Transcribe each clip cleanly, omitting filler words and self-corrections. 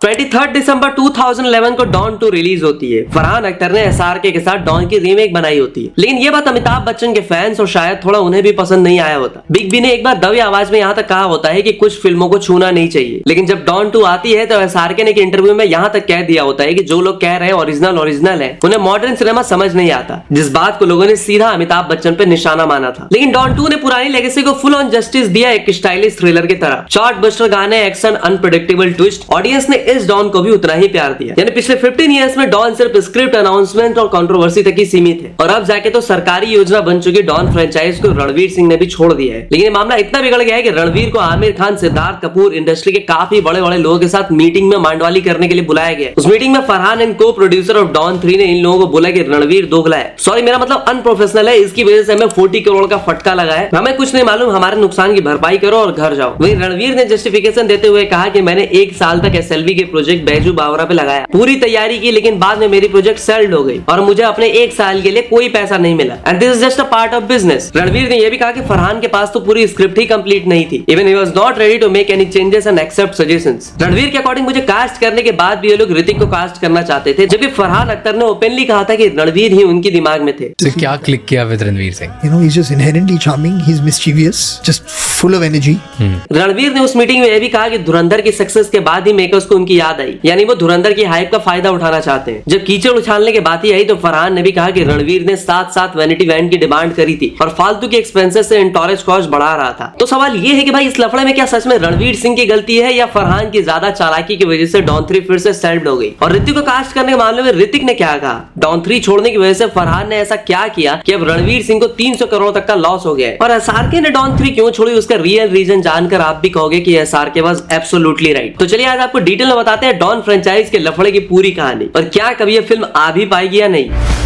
23 दिसंबर 2011 को don 2 release होती है। फरहान अख्तर ने एसआरके के साथ डॉन की रीमेक बनाई होती है, लेकिन ये बात अमिताभ बच्चन के फैंस और शायद थोड़ा उन्हें भी पसंद नहीं आया होता। बिग बी ने एक बार दबी आवाज में यहाँ तक कहा होता है कि कुछ फिल्मों को छूना नहीं चाहिए, लेकिन जब डॉन 2 आती है तो एसआरके ने एक इंटरव्यू में यहाँ तक कह दिया होता है कि जो लोग कह रहे हैं ओरिजिनल है, उन्हें मॉडर्न सिनेमा समझ नहीं आता, जिस बात को लोगों ने सीधा अमिताभ बच्चन पे निशाना माना था। लेकिन डॉन 2 ने पुरानी लेगेसी को फुल ऑन जस्टिस दिया, एक स्टाइलिश थ्रिलर की तरह। चार्टबस्टर गाने, एक्शन, अनप्रेडिक्टेबल ट्विस्ट, ऑडियंस ने इस डॉन को भी उतना ही प्यार दिया। यानी पिछले 15 इयर्स में डॉन सिर्फ स्क्रिप्ट, अनाउंसमेंट और कंट्रोवर्सी तक ही सीमित है, और अब जाके तो सरकारी योजना बन चुकी डॉन फ्रेंचाइज को रणवीर सिंह ने भी छोड़ दिया है। लेकिन ये मामला इतना बिगड़ गया है कि रणवीर को आमिर खान, सिद्धार्थ कपूर, इंडस्ट्री के काफी बड़े बड़े लोगों के साथ मीटिंग में मांडवाली करने के लिए बुलाया गया। उस मीटिंग में फरहान एंड को प्रोड्यूसर ऑफ डॉन 3 ने इन लोगों को बोला कि रणवीर दोगला है, सॉरी मेरा मतलब अनप्रोफेशनल है, इसकी वजह से हमें 40 करोड़ का फटका लगा है, हमें कुछ नहीं मालूम, हमारे नुकसान की भरपाई करो और घर जाओ। वहीं रणवीर ने जस्टिफिकेशन देते हुए कहा कि मैंने 1 साल तक एसएलवी के प्रोजेक्ट बैजू बावरा पे लगाया, पूरी तैयारी की, लेकिन बाद में मेरी प्रोजेक्ट सेल्ड हो गई और मुझे अपने 1 साल के लिए कोई पैसा नहीं मिला, and this is just a part of business. Ranveer ने यह भी कहा कि फरहान के पास तो पूरी स्क्रिप्ट ही कंप्लीट नहीं थी, even he was not ready to make any changes and accept suggestions. Ranveer के अकॉर्डिंग मुझे कास्ट करने के बाद भी ये लोग ऋतिक को कास्ट करना चाहते थे, जबकि फरहान अख्तर ने ओपनली कहा था कि रणवीर ही उनके दिमाग में थे। तो क्या क्लिक किया with Ranveer Singh? You know, he's just inherently charming, he's mischievous, just full of energy. Ranveer ने उस मीटिंग में यह भी कहा कि धुरंधर की सक्सेस के बाद ही मेकर्स को उनकी याद आई, यानी वो धुरंधर की हाइप का फायदा उठाना चाहते हैं। जब कीचड़ उछालने की बात ही आई तो फरहान ने भी कहा कि रणवीर ने साथ वैनिटी वैन की डिमांड करी थी और फालतू के एक्सपेंसेस से इंटोरेज कॉस्ट बढ़ा रहा था। तो सवाल ये है कि भाई इस लफड़े में क्या सच में रणवीर सिंह की गलती है या फरहान की ज्यादा चालाकी की वजह से डॉन 3 फिर से सेल्ड हो गई? और ऋतिक को कास्ट करने के मामले में ऋतिक ने क्या कहा? डॉन 3 छोड़ने की वजह से फरहान ने ऐसा क्या किया कि अब रणवीर सिंह को 300 करोड़ तक का लॉस हो गया है? और एसआरके ने डॉन 3 क्यों छोड़ी, उसका रियल रीजन जानकर आप भी कहोगे कि एसआरके वाज एब्सोल्युटली राइट। तो चलिए आज आपको डिटेल में बताते हैं डॉन फ्रेंचाइज के लफड़े की पूरी कहानी और क्या कभी ये फिल्म आ भी पाएगी या नहीं।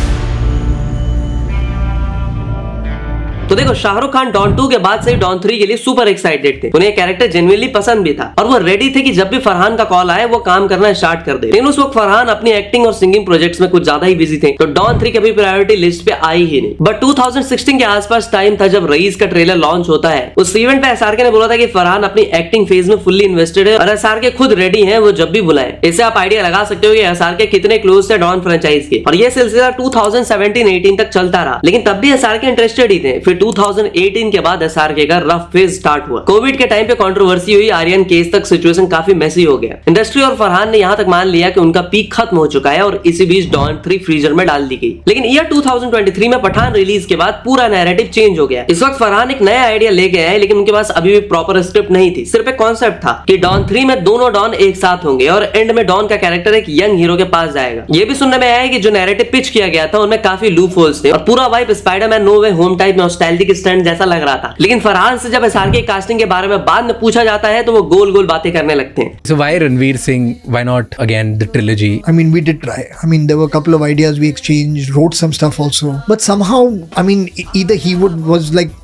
तो देखो, शाहरुख खान डॉन 2 के बाद से ही डॉन 3 के लिए सुपर एक्साइटेड थे, उन्हें कैरेक्टर जेन्युइनली पसंद भी था और वो रेडी थे कि जब भी फरहान का कॉल आए वो काम करना स्टार्ट कर दे। लेकिन उस वक्त फरहान अपनी एक्टिंग और सिंगिंग प्रोजेक्ट्स में कुछ ज्यादा ही बिजी थे, तो डॉन 3 कभी प्रायोरिटी लिस्ट पे आई ही नहीं। बट 2016 के आसपास टाइम था जब रईस का ट्रेलर लॉन्च होता है। उस इवेंट पे एसआरके ने बोला था कि फरहान अपनी एक्टिंग फेज में फुल्ली इन्वेस्टेड है और एसआरके खुद रेडी है वो जब भी बुलाए। इससे आप आइडिया लगा सकते हो कि एसआरके कितने क्लोज थे डॉन फ्रेंचाइज के, और ये सिलसिला 2017-18 तक चलता रहा। लेकिन तब भी एसआरके इंटरेस्टेड ही थे। फिर 2018 के बाद एसआरके का रफ फेज स्टार्ट हुआ। कोविड के टाइम पे कंट्रोवर्सी हुई, आर्यन केस तक सिचुएशन काफी मेसी हो गया। इंडस्ट्री और फरहान ने यहां तक मान लिया कि उनका पीक खत्म हो चुका है और इसी बीच डॉन 3 फ्रीजर में डाल दी गई। लेकिन ईयर 2023 में पठान रिलीज के बाद पूरा नैरेटिव चेंज हो गया। इस वक्त फरहान एक नया आइडिया लेके आए, लेकिन उनके पास अभी भी प्रॉपर स्क्रिप्ट नहीं थी, सिर्फ एक कॉन्सेप्ट था कि डॉन 3 में दोनों डॉन एक साथ होंगे और एंड में डॉन का कैरेक्टर एक यंग हीरो के पास जाएगा। ये भी सुनने में आया है कि जो नैरेटिव पिच किया गया था उनमें काफी लूप होल्स थे और पूरा वाइब स्पाइडरमैन नो वे होम टाइप नॉस्टैल्जिक स्टैंड जैसा लग रहा था। लेकिन फरहान से जब एसआरके कास्टिंग के बारे में बाद में पूछा जाता है तो वो गोल गोल बातें करने लगते हैं। So why Ranveer Singh? Why not again the trilogy? I mean, we did try. I mean, there were a couple of ideas we exchanged, wrote some stuff also. But somehow, I mean, either he was like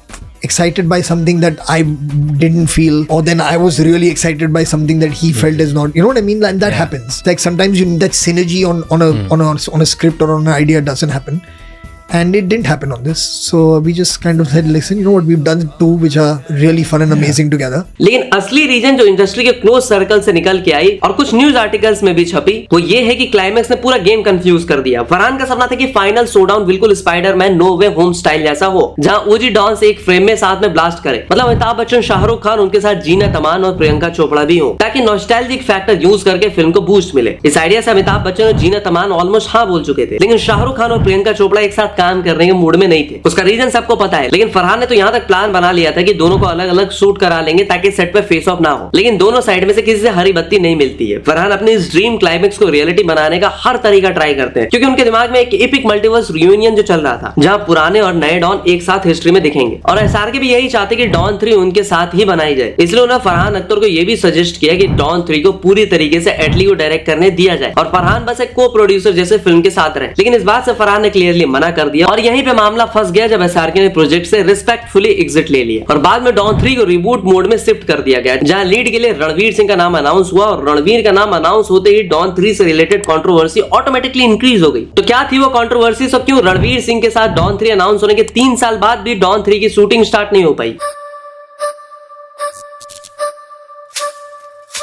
excited by something that I didn't feel, or then I was really excited by something that he felt is not. You know what I mean? And that happens. Like sometimes that synergy on a script or on an idea doesn't happen. And it didn't happen on this, so we just kind of said, listen, you know what, we've done two which are really fun and amazing together. लेकिन असली reason जो industry के close circle से निकल के आई और कुछ news articles में भी छपी, वो ये है कि क्लाइमैक्स ने पूरा गेम कंफ्यूज कर दिया। फरहान का सपना था कि फाइनल शोडाउन बिल्कुल स्पाइडरमैन नो वे होम स्टाइल जैसा हो, जहां ओजी डॉन से एक फ्रेम में साथ में ब्लास्ट करे, मतलब अमिताभ बच्चन, शाहरुख खान, उनके साथ जीनत अमान और प्रियंका चोपड़ा भी हो, ताकि नॉस्टैल्जिक फैक्टर यूज करके फिल्म को बूस्ट मिले। इस आइडिया से अमिताभ बच्चन और जीनत अमान ऑलमोस्ट हाँ बोल चुके थे, लेकिन शाहरुख खान और प्रियंका चोपड़ा एक साथ काम करने के मूड में नहीं थे। उसका रीजन सबको पता है, लेकिन फरहान ने तो यहाँ तक प्लान बना लिया था कि दोनों को अलग अलग शूट करा लेंगे ताकि सेट पे फेस ऑफ ना हो, लेकिन दोनों साइड में से किसी से हरी बत्ती नहीं मिलती है। फरहान अपने इस ड्रीम क्लाइमेक्स को रियलिटी बनाने का हर तरीका ट्राई करते हैं, क्योंकि उनके दिमाग में एक एपिक मल्टीवर्स रियूनियन जो चल रहा था, जहां पुराने और नए डॉन एक साथ हिस्ट्री में दिखेंगे, और एसआरके भी यही चाहते कि डॉन 3 उनके साथ ही बनाई जाए। इसलिए उन्होंने फरहान अख्तर को यह भी सजेस्ट किया कि डॉन 3 को पूरी तरीके से एटली को डायरेक्ट करने दिया जाए और फरहान बस एक को प्रोड्यूसर जैसे फिल्म के साथ रहे। लेकिन इस बात से फरहान ने क्लियरली मना कर दिया और यहीं पे मामला फंस गया जब एसआरके ने प्रोजेक्ट से रिस्पेक्टफुली एग्जिट ले लिया और बाद में डॉन 3 को रिबूट मोड में शिफ्ट कर दिया गया, जहां लीड के लिए रणवीर सिंह का नाम अनाउंस हुआ और रणवीर का नाम अनाउंस होते ही डॉन 3 से रिलेटेड कंट्रोवर्सी ऑटोमेटिकली इंक्रीज हो गई। तो क्या थी वो कंट्रोवर्सी? सब क्यों रणवीर सिंह के साथ डॉन 3 अनाउंस होने के 3 साल बाद भी डॉन 3 की शूटिंग स्टार्ट नहीं हो पाई?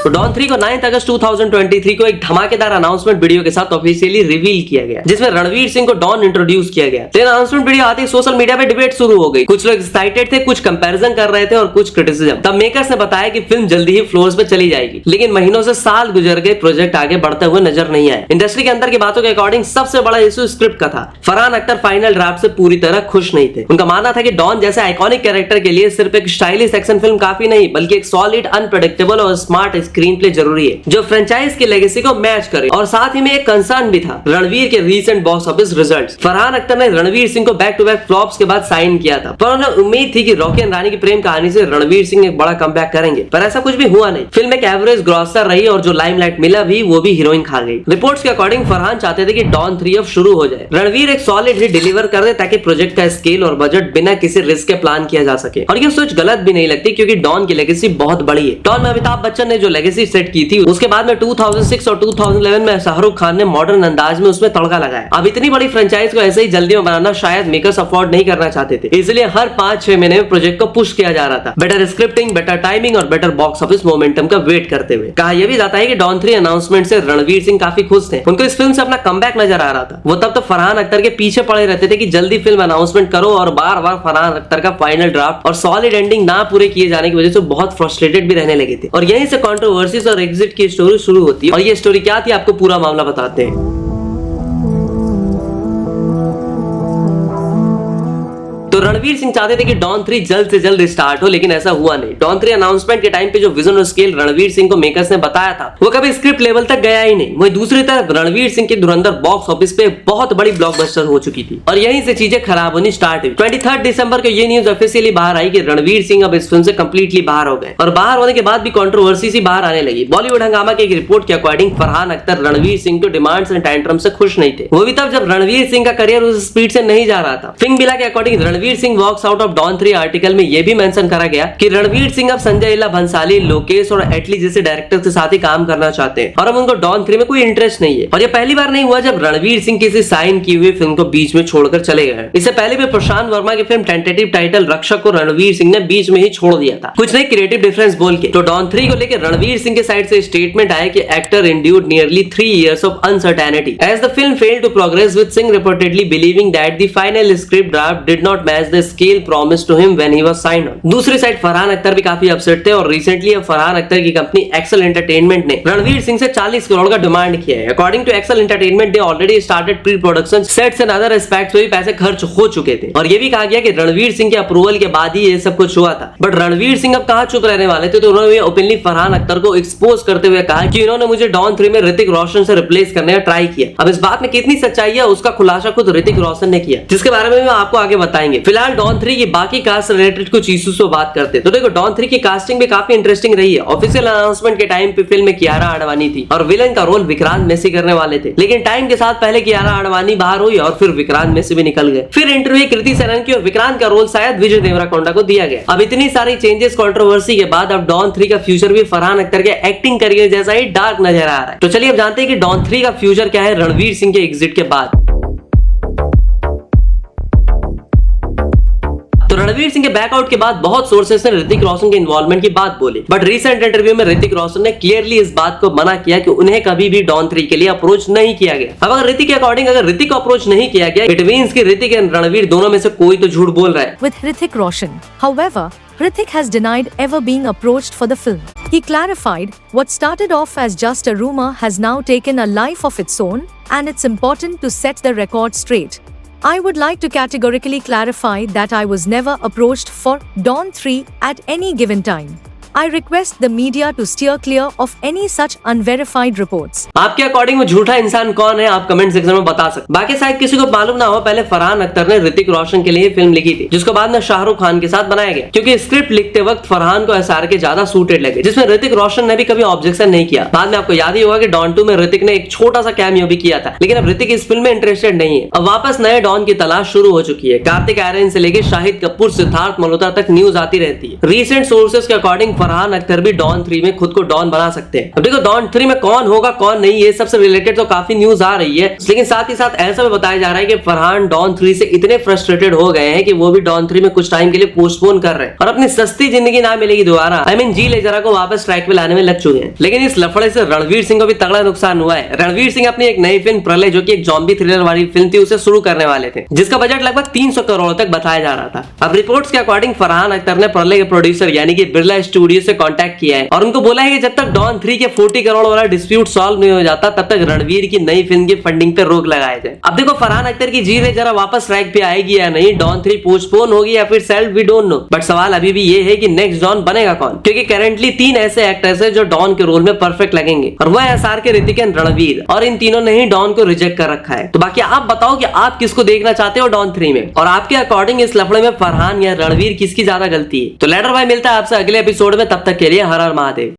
तो डॉन 3 को 9 अगस्त 2023 को एक धमाकेदार अनाउंसमेंट वीडियो के साथ ऑफिशियली रिवील किया गया, जिसमें रणवीर सिंह को डॉन इंट्रोड्यूस किया गया। लेकिन अनाउंसमेंट वीडियो आते ही सोशल मीडिया पे डिबेट शुरू हो गई। कुछ लोग एक्साइटेड थे, कुछ कंपैरिजन कर रहे थे और कुछ क्रिटिसिज्म। तब मेकर्स ने बताया कि फिल्म जल्दी ही फ्लोर्स पे चली जाएगी, लेकिन महीनों से साल गुजर गए, प्रोजेक्ट आगे बढ़ते हुए नजर नहीं आया। इंडस्ट्री के अंदर की बातों के अकॉर्डिंग सबसे बड़ा इशू स्क्रिप्ट का था। फरहान अख्तर फाइनल ड्राफ्ट से पूरी तरह खुश नहीं थे। उनका मानना था कि डॉन जैसे आइकॉनिक कैरेक्टर के लिए सिर्फ एक स्टाइलिश एक्शन फिल्म काफी नहीं, बल्कि एक सॉलिड, अनप्रेडिक्टेबल और स्मार्ट स्क्रीन प्ले जरूरी है, जो फ्रेंचाइज की लेगेसी को मैच करे। और साथ ही में एक कंसर्न भी था, रणवीर के recent box office results. Farhan Akhtar ने रणवीर सिंह को बैक टू बैक फ्लॉप्स के बाद साइन किया था, पर उन्हें उम्मीद थी कि रॉकी एंड रानी की प्रेम कहानी से रणवीर सिंह एक बड़ा कमबैक करेंगे, पर ऐसा कुछ भी हुआ नहीं। फिल्म एक एवरेज ग्रॉसर रही और जो लाइमलाइट मिला भी वो भी हीरोइन खा गई। रिपोर्ट्स के अकॉर्डिंग फरहान चाहते थे कि डॉन 3 अब शुरू हो जाए, रणवीर एक सॉलिड हिट डिलीवर कर दे ताकि प्रोजेक्ट का स्केल और बजट बिना किसी रिस्क के प्लान किया जा सके। और ये सोच गलत भी नहीं लगती, क्योंकि डॉन की लेगेसी बहुत बड़ी है। डॉन में अमिताभ बच्चन ने जो लेगेसी सेट की थी, उसके बाद में 2006 और 2011 में शाहरुख खान ने मॉडर्न अंदाज में उसमें तड़का लगाया। अब इतनी बड़ी फ्रेंचाइज को ऐसे ही जल्दी में बनाना शायद मेकर्स अफोर्ड नहीं करना चाहते थे, इसलिए हर 5-6 महीने में प्रोजेक्ट को पुश किया जा रहा था, बेटर स्क्रिप्टिंग, बेटर टाइमिंग और बेटर बॉक्स ऑफिस मोमेंटम का वेट करते हुए। कहा यह भी जाता है कि डॉन 3 अनाउंसमेंट से रणवीर सिंह काफी खुश थे, उनको इस फिल्म से अपना कमबैक नजर आ रहा था। वो तब तो फरहान अख्तर के पीछे पड़े रहते थे कि जल्दी फिल्म अनाउंसमेंट करो, और बार बार फरहान अख्तर का फाइनल ड्राफ्ट और सॉलिड एंडिंग ना पूरे किए जाने की वजह से बहुत फ्रस्ट्रेटेड भी रहने लगे थे। और यहीं से कंट्रोवर्सीज और एग्जिट की स्टोरी शुरू होती है। और ये स्टोरी क्या थी, आपको पूरा मामला बताते हैं। तो रणवीर सिंह चाहते थे कि डॉन 3 जल्द से जल्द स्टार्ट हो, लेकिन ऐसा हुआ नहीं। डॉन 3 अनाउंसमेंट के टाइम पे जो विजन और स्केल रणवीर सिंह को मेकर्स ने बताया था, वो कभी स्क्रिप्ट लेवल तक गया ही नहीं। वहीं दूसरी तरफ रणवीर सिंह की धुरंधर बॉक्स ऑफिस पे बहुत बड़ी ब्लॉकबस्टर हो चुकी थी, और यहीं से चीजें खराब होनी स्टार्ट हुई। 23 दिसंबर को ये न्यूज ऑफिशियली बाहर आई कि रणवीर सिंह अब इस फिल्म से कंप्लीटली बाहर हो गए, और बाहर होने के बाद भी कंट्रोवर्सी सी बाहर आने लगी। बॉलीवुड हंगामा की एक रिपोर्ट के अकॉर्डिंग फरहान अख्तर रणवीर सिंह के डिमांड्स एंड टैंट्रम से खुश नहीं थे, वो भी तब जब रणवीर सिंह का करियर उस स्पीड से नहीं जा रहा था। फिंग बिला के according Ranveer Singh walks out of Don 3 article में यह भी मेंशन करा गया कि रणवीर सिंह अब संजय लीला भंसाली, लोकेश और एटली जैसे डायरेक्टर के साथ ही काम करना चाहते हैं, और अब उनको डॉन 3 में कोई इंटरेस्ट नहीं है। और ये पहली बार नहीं हुआ जब रणवीर सिंह किसी साइन की हुई फिल्म को बीच में छोड़कर चले गए। इससे पहले भी प्रशांत वर्मा की फिल्म टेंटेटिव टाइटल रक्षक को रणवीर सिंह ने बीच में ही छोड़ दिया था, कुछ नहीं क्रिएटिव डिफरेंस बोल के। तो डॉन 3 को लेकर रणवीर सिंह के साइड से स्टेटमेंट आया कि actor endured nearly 3 years of uncertainty as the film failed to progress, with Singh reportedly believing that the final script draft did not match the scale promised to him when he was signed on. दूसरी side Farhan Akhtar भी काफी upset थे, और recently अब फरहान अख्तर की company Excel entertainment ने रणवीर सिंह से 40 करोड़ का डिमांड किया है। According to Excel Entertainment, they already started pre production, sets and other aspects में भी पैसे खर्च हो चुके थे, और ये भी कहा गया कि रणवीर सिंह के अप्रूवल के बाद ही ये सब कुछ हुआ था। बट रणवीर सिंह अब कहां चुप रहने वाले थे, तो उन्होंने ओपनली फरहान अख्तर को एक्सपोज करते हुए कहा कि इन्होंने मुझे डॉन 3 में ऋतिक रोशन से रिप्लेस करने का ट्राई किया। अब इस बात में कितनी सच्चाई है, उसका खुलासा खुद ऋतिक रोशन ने किया, जिसके बारे में आपको आगे बताएंगे। फिलहाल डॉन 3 की बाकी कास्ट रिलेटेड कुछ इश्यूज पे बात करते हैं। तो देखो, डॉन 3 की कास्टिंग भी काफी इंटरेस्टिंग रही है। ऑफिशियल अनाउंसमेंट के टाइम पे फिल्म में कियारा आडवाणी थी, और विलन का रोल विक्रांत मैसी करने वाले थे, लेकिन टाइम के साथ पहले कियारा आडवाणी बाहर हुई और फिर विक्रांत मैसी भी निकल गए। फिर इंटरव्यू कृति सेनन की, और विक्रांत का रोल शायद विजय देवराकोंडा को दिया गया। अब इतनी सारी चेंजेस कंट्रोवर्सी के बाद अब डॉन 3 का फ्यूचर भी फरहान अख्तर के एक्टिंग करियर जैसा ही डार्क नजर आ रहा है। तो चलिए अब जानते हैं कि डॉन 3 का फ्यूचर क्या है रणवीर सिंह के एग्जिट के बाद। तो रणवीर सिंह के बैकआउट के बाद बहुत सोर्सेस ने ऋतिक रोशन के इन्वॉल्वमेंट की बात बोली, बट रीसेंट इंटरव्यू में ऋतिक रोशन ने क्लियरली इस बात को मना किया कि उन्हें कभी भी डॉन 3 के लिए अप्रोच नहीं किया गया। अब अगर ऋतिक के अकॉर्डिंग अगर ऋतिक को अप्रोच नहीं किया गया, इट मींस कि ऋतिक एंड रणवीर दोनों में से कोई तो झूठ बोल रहा है। With Hrithik Roshan, however, Hrithik has denied ever being approached for the film. He clarified, what started off as just a rumor has now taken a life of its own, and it's important to set the record straight. I would like to categorically clarify that I was never approached for Dawn 3 at any given time. I request the media to steer clear of any such unverified reports. आपके according वो झूठा इंसान कौन है, आप comment section में बता सकते। बाकी शायद किसी को मालूम ना हो, पहले फरहान अख्तर ने ऋतिक रोशन के लिए फिल्म लिखी थी, जिसको बाद में शाहरुख खान के साथ बनाया गया, क्योंकि स्क्रिप्ट लिखते वक्त फरहान को एसआरके ज्यादा सूटेड लगे, जिसमें ऋतिक रोशन ने भी कभी ऑब्जेक्शन नहीं किया। बाद में आपको याद ही होगा कि डॉन 2 में ऋतिक ने एक छोटा सा कैमियो भी किया था, लेकिन अब ऋतिक इस फिल्म में इंटरेस्टेड नहीं है। अब वापस नए डॉन की तलाश शुरू हो चुकी है। कार्तिक आर्यन से लेकर शाहिद कपूर कपूर, सिद्धार्थ मल्होत्रा तक न्यूज आती रहती है। रीसेंट सोर्सेज के अकॉर्डिंग फरहान अख्तर भी डॉन 3 में खुद को डॉन बना सकते हैं। अब देखो डॉन 3 में कौन होगा कौन नहीं, ये सबसे रिलेटेड तो काफी न्यूज आ रही है, लेकिन साथ ही साथ ऐसा भी बताया जा रहा है कि फरहान डॉन 3 से इतने फ्रस्ट्रेटेड हो गए हैं कि वो भी डॉन 3 में कुछ टाइम के लिए पोस्टपोन कर रहे हैं और अपनी सस्ती जिंदगी ना मिलेगी दोबारा, आई मीन जी ले जरा को वापस ट्रैक पे लाने में लग चुके हैं। लेकिन इस लफड़े से रणवीर सिंह को भी तगड़ा नुकसान हुआ है। रणवीर सिंह अपनी एक नई फिल्म प्रलय, जो कि एक जॉम्बी थ्रिलर वाली फिल्म थी, उसे शुरू करने वाले थे, जिसका बजट लगभग 300 करोड़ तक बताया जा रहा था। अब रिपोर्ट्स के अकॉर्डिंग फरहान अख्तर ने प्रलय के प्रोड्यूसर यानी कि बिरला स्टूडियो से कांटेक्ट किया है और उनको बोला है कि जब तक डॉन 3 के 40 करोड़ वाला डिस्प्यूट सॉल्व नहीं हो जाता तब तक रणवीर की नई फिल्म की फंडिंग पे रोक लगाया जाए। अब देखो फरहान अख्तर की जी ले जरा वापस ट्रैक पे आएगी या नहीं, डॉन 3 पोस्टपोन होगी या फिर shelf, we don't know, but सवाल अभी भी ये है कि नेक्स्ट डॉन बनेगा कौन, क्योंकि करंटली 3 ऐसे एक्टर्स हैं जो डॉन के रोल में परफेक्ट लगेंगे और वह है SRK, ऋतिक एंड रणवीर, और इन तीनों ने ही डॉन को रिजेक्ट कर रखा है। तो बाकी आप बताओ कि आप किसको देखना चाहते हो डॉन 3 में, और आपके अकॉर्डिंग इस लफड़े में फरहान या रणवीर किसकी ज्यादा गलती है। तो लेटर भाई मिलता है आपसे अगले एपिसोड में, तब तक के लिए हर हर महादेव।